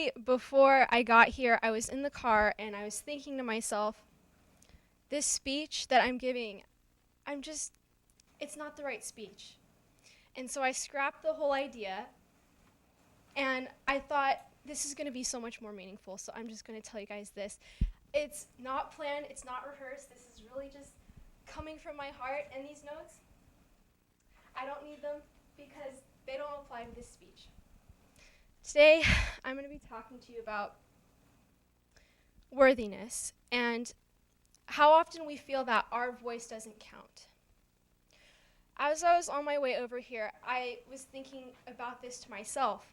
Literally, before I got here, I was in the car and I was thinking to myself, this speech that I'm giving, it's not the right speech. And so I scrapped the whole idea and I thought, this is going to be so much more meaningful, so I'm just going to tell you guys this. It's not planned, it's not rehearsed, this is really just coming from my heart, and these notes, I don't need them because they don't apply to this speech. Today, I'm going to be talking to you about worthiness and how often we feel that our voice doesn't count. As I was on my way over here, I was thinking about this to myself.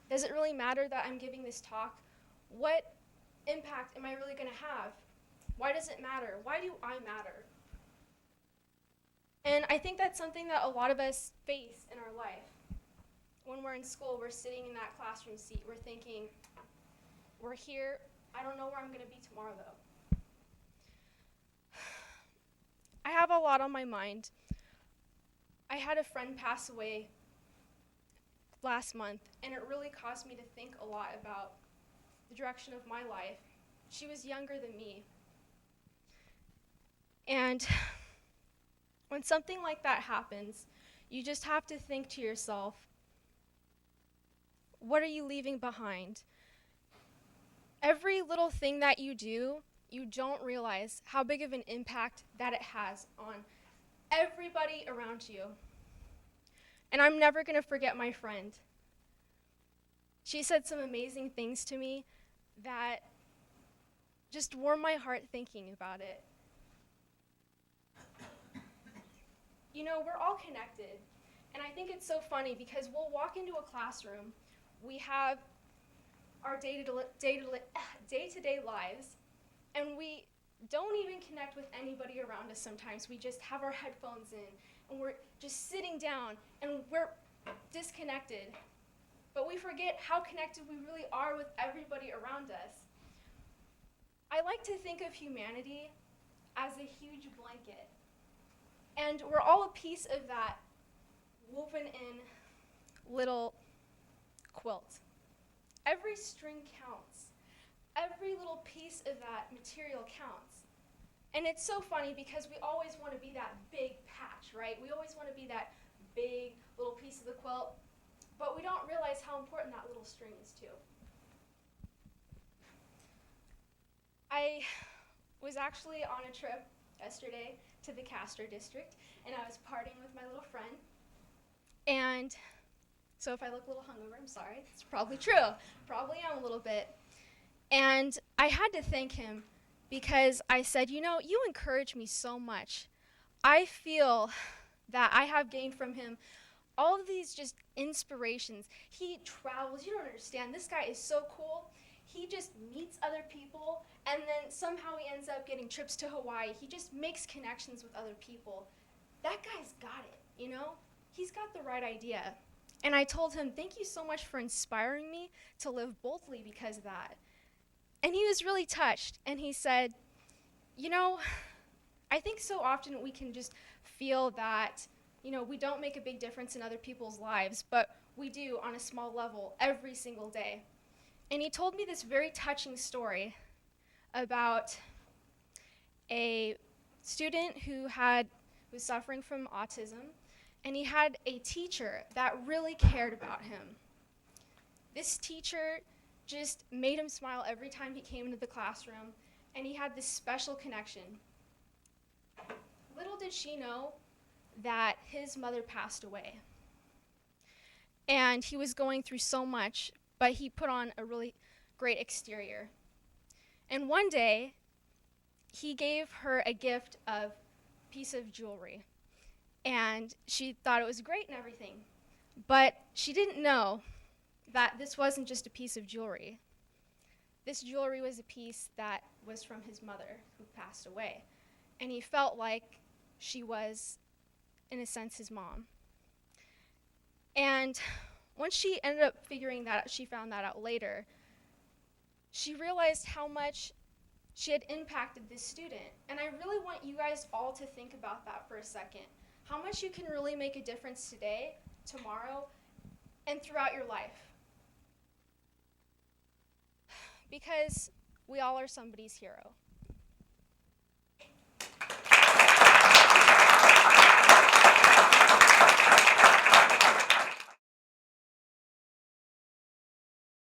Does it really matter that I'm giving this talk? What impact am I really going to have? Why does it matter? Why do I matter? And I think that's something that a lot of us face in our life. When we're in school, we're sitting in that classroom seat, we're thinking, we're here, I don't know where I'm going to be tomorrow though. I have a lot on my mind. I had a friend pass away last month, and it really caused me to think a lot about the direction of my life. She was younger than me. And when something like that happens, you just have to think to yourself, what are you leaving behind? Every little thing that you do, you don't realize how big of an impact that it has on everybody around you. And I'm never going to forget my friend. She said some amazing things to me that just warmed my heart thinking about it. You know, we're all connected. And I think it's so funny because we'll walk into a classroom, we have our day-to-day lives, and we don't even connect with anybody around us sometimes. We just have our headphones in, and we're just sitting down, and we're disconnected. But we forget how connected we really are with everybody around us. I like to think of humanity as a huge blanket. And we're all a piece of that woven in little quilt. Every string counts. Every little piece of that material counts. And it's so funny because we always want to be that big patch, right? We always want to be that big little piece of the quilt, but we don't realize how important that little string is too. I was actually on a trip yesterday to the Castro district, and I was partying with my little friend. And so if I look a little hungover, I'm sorry. It's probably true. Probably am a little bit. And I had to thank him because I said, you know, you encourage me so much. I feel that I have gained from him all of these just inspirations. He travels. You don't understand. This guy is so cool. He just meets other people, and then somehow he ends up getting trips to Hawaii. He just makes connections with other people. That guy's got it, you know? He's got the right idea. And I told him, thank you so much for inspiring me to live boldly because of that. And he was really touched, and he said, you know, I think so often we can just feel that, you know, we don't make a big difference in other people's lives, but we do on a small level every single day. And he told me this very touching story about a student who was suffering from autism, and he had a teacher that really cared about him. This teacher just made him smile every time he came into the classroom, and he had this special connection. Little did she know that his mother passed away. And he was going through so much, but he put on a really great exterior. And one day, he gave her a gift of a piece of jewelry. And she thought it was great and everything. But she didn't know that this wasn't just a piece of jewelry. This jewelry was a piece that was from his mother who passed away. And he felt like she was, in a sense, his mom. And once she ended up figuring that out, she found that out later, she realized how much she had impacted this student. And I really want you guys all to think about that for a second. How much you can really make a difference today, tomorrow, and throughout your life. because we all are somebody's hero.